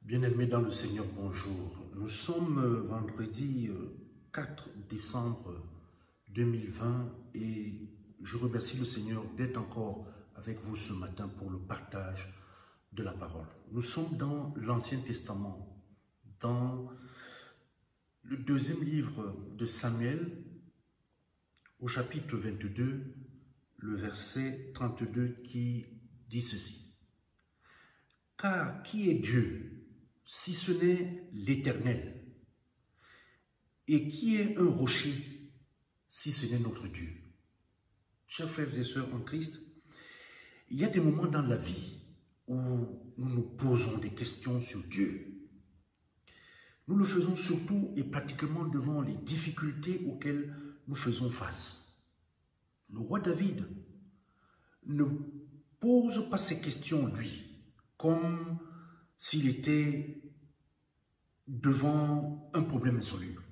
Bien-aimés dans le Seigneur, bonjour. Nous sommes vendredi 4 décembre 2020 et je remercie le Seigneur d'être encore avec vous ce matin pour le partage de la parole. Nous sommes dans l'Ancien Testament, dans le deuxième livre de Samuel, au chapitre 22, le verset 32 qui dit ceci. « Car qui est Dieu si ce n'est l'Éternel? Et qui est un rocher si ce n'est notre Dieu? » Chers frères et sœurs en Christ, il y a des moments dans la vie où nous nous posons des questions sur Dieu. Nous le faisons surtout et pratiquement devant les difficultés auxquelles nous faisons face. Le roi David ne pose pas ces questions, lui, comme s'il était devant un problème insoluble.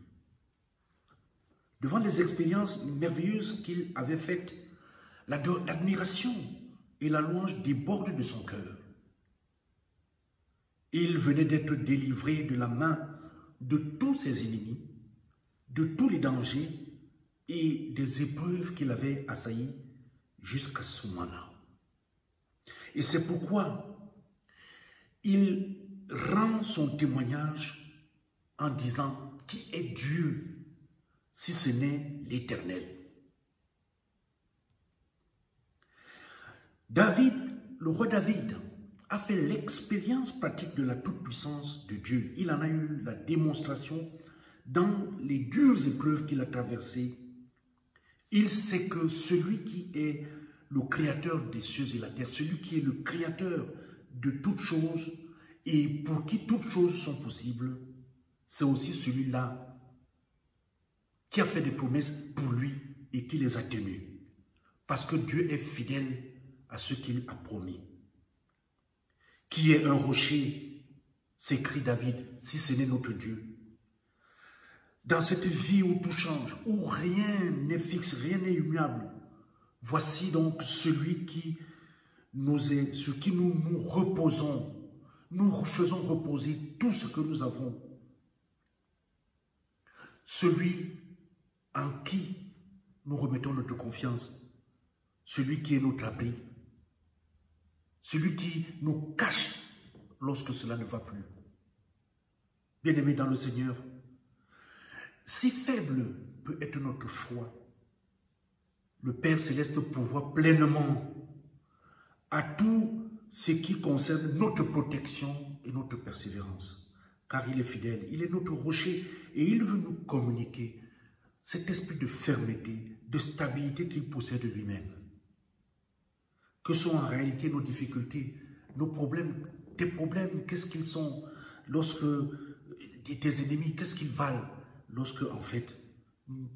Devant les expériences merveilleuses qu'il avait faites, l'admiration et la louange débordent de son cœur. Il venait d'être délivré de la main de tous ses ennemis, de tous les dangers et des épreuves qu'il avait assaillies jusqu'à ce moment-là. Et c'est pourquoi il rend son témoignage en disant « Qui est Dieu si ce n'est l'Éternel » David, le roi David, a fait l'expérience pratique de la toute-puissance de Dieu. Il en a eu la démonstration dans les dures épreuves qu'il a traversées. Il sait que celui qui est le créateur des cieux et la terre, celui qui est le créateur de toutes choses et pour qui toutes choses sont possibles, c'est aussi celui-là qui a fait des promesses pour lui et qui les a tenues. Parce que Dieu est fidèle à ce qu'il a promis. Qui est un rocher, s'écrie David, si ce n'est notre Dieu? Dans cette vie où tout change, où rien n'est fixe, rien n'est immuable, voici donc celui qui sur qui nous reposons. Nous faisons reposer tout ce que nous avons. Celui en qui nous remettons notre confiance. Celui qui est notre abri. Celui qui nous cache lorsque cela ne va plus. Bien-aimés dans le Seigneur, si faible peut être notre foi, le Père Céleste pourvoit pleinement à tout ce qui concerne notre protection et notre persévérance. Car il est fidèle, il est notre rocher et il veut nous communiquer cet esprit de fermeté, de stabilité qu'il possède de lui-même. Que sont en réalité nos difficultés, nos problèmes, tes problèmes, qu'est-ce qu'ils sont lorsque tes ennemis, qu'est-ce qu'ils valent lorsque en fait,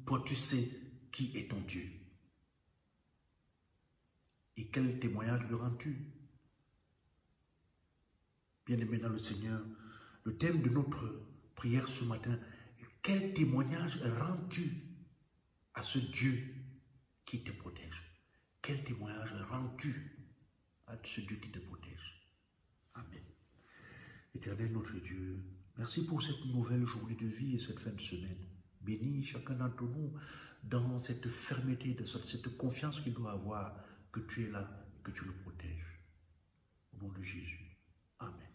toi tu sais qui est ton Dieu. Et quel témoignage lui rends-tu? Bien-aimé dans le Seigneur, le thème de notre prière ce matin, quel témoignage rends-tu à ce Dieu qui te protège? Quel témoignage rends-tu à ce Dieu qui te protège? Amen. Éternel notre Dieu, merci pour cette nouvelle journée de vie et cette fin de semaine. Bénis chacun d'entre nous dans cette fermeté, dans cette confiance qu'il doit avoir, que tu es là, que tu le protèges. Au nom de Jésus. Amen.